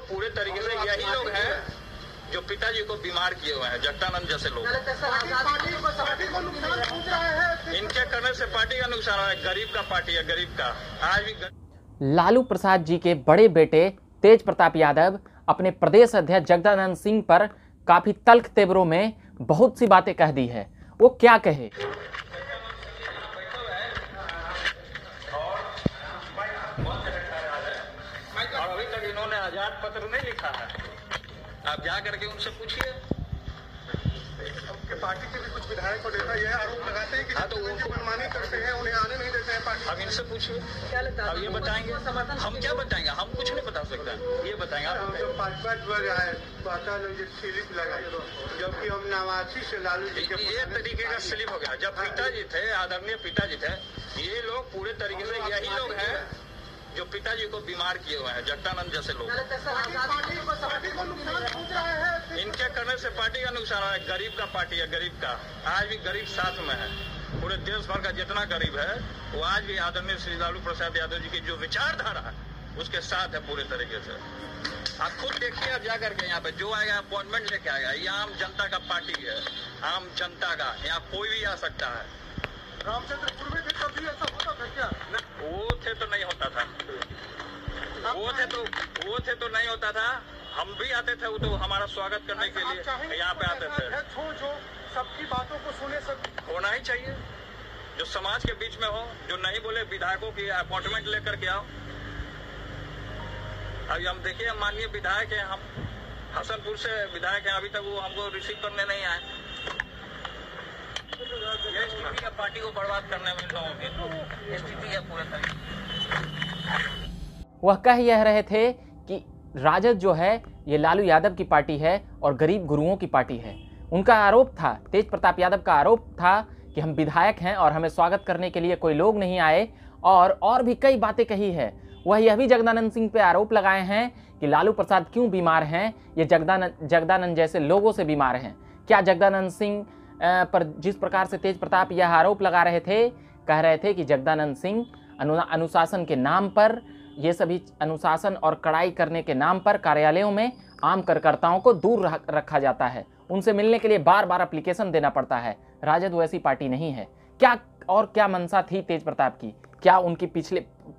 पूरे तरीके से यही लोग हैं जो पिताजी को बीमार किए हुए हैं, जगदानंद जैसे लोग। इनके करने से पार्टी का नुकसान है। गरीब का पार्टी है, गरीब का। आज भी लालू प्रसाद जी के बड़े बेटे तेज प्रताप यादव अपने प्रदेश अध्यक्ष जगदानंद सिंह पर काफी तल्ख तेवरों में बहुत सी बातें कह दी है। वो क्या कहे? और अभी तक इन्होंने आजाद पत्र नहीं लिखा है। आप जा करके उनसे पूछिए। पार्टी के भी कुछ विधायक और नेता यह आरोप लगाते हैं कि हाँ, तो वो मनमानी करते हैं, उन्हें आने नहीं देते हैं पार्टी। अब इनसे पूछिए, अब ये बताएंगे। हम क्या बताएंगे? हम कुछ नहीं बता सकते। ये बताएंगे आप। जो भाजपा स्लिप लगाई, जबकि हम नवासी से लालू जी के ये तरीके का स्लिप हो गया। जब पिताजी थे, आदरणीय पिताजी थे, ये लोग पूरे तरीके से यही लोग हैं जो पिताजी को बीमार किए हुए हैं, जगदानंद जैसे लोग। इनके करने से पार्टी का नुकसान है। गरीब का पार्टी है, गरीब का। आज भी गरीब साथ में है। पूरे देश भर का जितना गरीब है वो आज भी आदरणीय श्री लालू प्रसाद यादव जी की जो विचारधारा है उसके साथ है पूरे तरीके से। आप खुद देखिए, आप जाकर के यहाँ पे जो आएगा अपॉइंटमेंट लेके आएगा। ये आम जनता का पार्टी है, आम जनता का। यहाँ कोई भी आ सकता है। रामचंद्रपुर में भी कभी ऐसा होता था क्या? वो थे तो नहीं होता था। वो थे तो नहीं होता था। हम भी आते थे, वो तो हमारा स्वागत करने के लिए यहाँ पे आते थे। जो सबकी बातों को सुने, सब होना ही चाहिए, जो समाज के बीच में हो, जो नहीं बोले विधायकों की अपॉइंटमेंट लेकर के आओ। अभी हम देखिए, माननीय विधायक हैं, हम हसनपुर से विधायक हैं, अभी तक वो हमको रिसीव करने नहीं आए। ये स्थिति है पार्टी को बर्बाद करने में लोगों की स्थिति है पूरे तरीके। वह कह यह रहे थे कि राजद जो है ये लालू यादव की पार्टी है और गरीब गुरुओं की पार्टी है। उनका आरोप था, तेज प्रताप यादव का आरोप था कि हम विधायक हैं और हमें स्वागत करने के लिए कोई लोग नहीं आए, और भी कई बातें कही है। वह यह भी जगदानंद सिंह पे आरोप लगाए हैं कि लालू प्रसाद क्यों बीमार हैं, ये जगदानंद जैसे लोगों से बीमार हैं। क्या जगदानंद सिंह पर जिस प्रकार से तेज प्रताप यह आरोप लगा रहे थे, कह रहे थे कि जगदानंद सिंह अनुशासन के नाम पर, ये सभी अनुशासन और कड़ाई करने के नाम पर कार्यालयों में आम कार्यकर्ताओं को दूर रखा जाता है, उनसे मिलने के लिए बार बार एप्लीकेशन देना पड़ता है। राजद वैसी पार्टी नहीं है। क्या मंशा थी तेज प्रताप की? क्या उनकी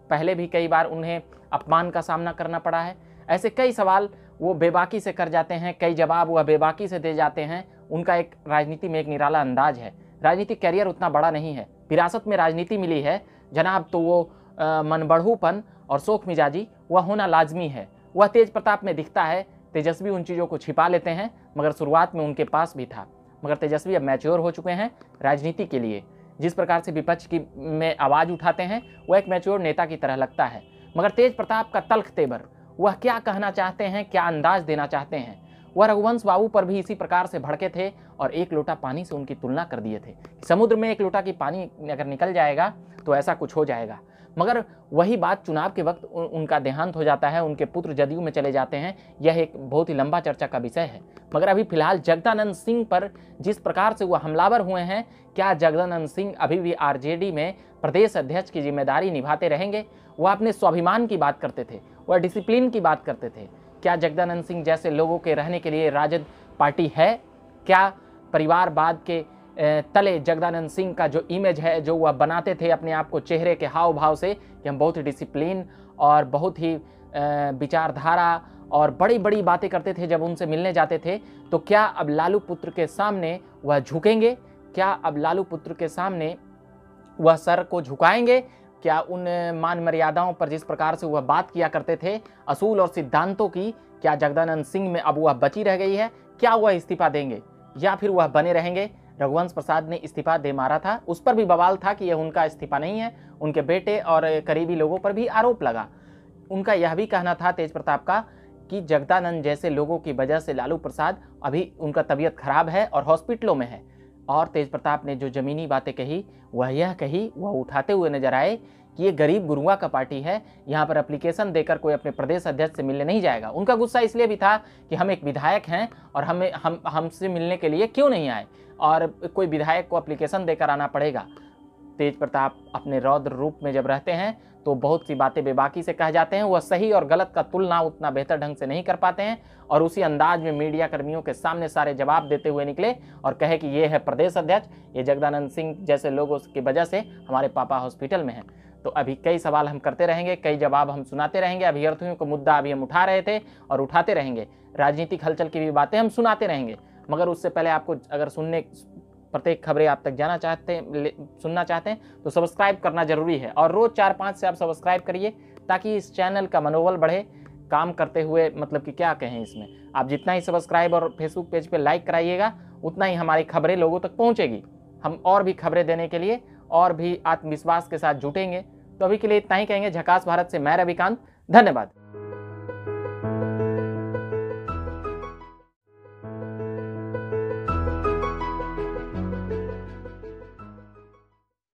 पहले भी कई बार उन्हें अपमान का सामना करना पड़ा है? ऐसे कई सवाल वो बेबाकी से कर जाते हैं, कई जवाब वह बेबाकी से दे जाते हैं। उनका एक राजनीति में एक निराला अंदाज है। राजनीतिक कैरियर उतना बड़ा नहीं है, विरासत में राजनीति मिली है जनाब, तो वो मनबढ़ूपन और शोख मिजाजी वह होना लाजमी है। वह तेज प्रताप में दिखता है। तेजस्वी उन चीज़ों को छिपा लेते हैं, मगर शुरुआत में उनके पास भी था। मगर तेजस्वी अब मैच्योर हो चुके हैं राजनीति के लिए। जिस प्रकार से विपक्ष की में आवाज़ उठाते हैं वह एक मैच्योर नेता की तरह लगता है। मगर तेज प्रताप का तल्ख तेवर, वह क्या कहना चाहते हैं, क्या अंदाज देना चाहते हैं। वह रघुवंश बाबू पर भी इसी प्रकार से भड़के थे और एक लोटा पानी से उनकी तुलना कर दिए थे। समुद्र में एक लोटा की पानी अगर निकल जाएगा तो ऐसा कुछ हो जाएगा। मगर वही बात चुनाव के वक्त उनका देहांत हो जाता है, उनके पुत्र जदयू में चले जाते हैं। यह एक बहुत ही लंबा चर्चा का विषय है। मगर अभी फिलहाल जगदानंद सिंह पर जिस प्रकार से वह हमलावर हुए हैं, क्या जगदानंद सिंह अभी भी आरजेडी में प्रदेश अध्यक्ष की जिम्मेदारी निभाते रहेंगे? वह अपने स्वाभिमान की बात करते थे, वह डिसिप्लिन की बात करते थे। क्या जगदानंद सिंह जैसे लोगों के रहने के लिए राजद पार्टी है? क्या परिवारवाद के तले जगदानंद सिंह का जो इमेज है, जो वह बनाते थे अपने आप को चेहरे के हाव भाव से कि हम बहुत ही डिसिप्लिन और बहुत ही विचारधारा और बड़ी बड़ी बातें करते थे जब उनसे मिलने जाते थे, तो क्या अब लालू पुत्र के सामने वह झुकेंगे? क्या अब लालू पुत्र के सामने वह सर को झुकाएंगे? क्या उन मान मर्यादाओं पर जिस प्रकार से वह बात किया करते थे, असूल और सिद्धांतों की, क्या जगदानंद सिंह में अब वह बची रह गई है? क्या वह इस्तीफा देंगे या फिर वह बने रहेंगे? रघुवंश प्रसाद ने इस्तीफा दे मारा था, उस पर भी बवाल था कि यह उनका इस्तीफा नहीं है। उनके बेटे और करीबी लोगों पर भी आरोप लगा। उनका यह भी कहना था तेज प्रताप का कि जगदानंद जैसे लोगों की वजह से लालू प्रसाद अभी उनका तबीयत खराब है और हॉस्पिटलों में है। और तेज प्रताप ने जो ज़मीनी बातें कही वह यह कही, वह उठाते हुए नजर आए कि ये गरीब गुरुआ का पार्टी है, यहाँ पर एप्लीकेशन देकर कोई अपने प्रदेश अध्यक्ष से मिलने नहीं जाएगा। उनका गुस्सा इसलिए भी था कि हम एक विधायक हैं और हमसे मिलने के लिए क्यों नहीं आए, और कोई विधायक को एप्लीकेशन देकर आना पड़ेगा। तेज प्रताप अपने रौद्र रूप में जब रहते हैं तो बहुत सी बातें बेबाकी से कह जाते हैं। वह सही और गलत का तुलना उतना बेहतर ढंग से नहीं कर पाते हैं और उसी अंदाज में मीडिया कर्मियों के सामने सारे जवाब देते हुए निकले और कहे कि ये है प्रदेश अध्यक्ष, ये जगदानंद सिंह जैसे लोगों की वजह से हमारे पापा हॉस्पिटल में हैं। तो अभी कई सवाल हम करते रहेंगे, कई जवाब हम सुनाते रहेंगे। अभ्यर्थियों को मुद्दा अभी हम उठा रहे थे और उठाते रहेंगे, राजनीतिक हलचल की भी बातें हम सुनाते रहेंगे। मगर उससे पहले आपको अगर प्रत्येक खबरें आप तक सुनना चाहते हैं तो सब्सक्राइब करना जरूरी है और रोज 4-5 से आप सब्सक्राइब करिए ताकि इस चैनल का मनोबल बढ़े काम करते हुए। मतलब कि क्या कहें, इसमें आप जितना ही सब्सक्राइब और फेसबुक पेज पे लाइक कराइएगा उतना ही हमारी खबरें लोगों तक पहुंचेगी। हम और भी खबरें देने के लिए और भी आत्मविश्वास के साथ जुटेंगे। तो अभी के लिए इतना ही कहेंगे। झकास भारत से मैं रविकांत, धन्यवाद।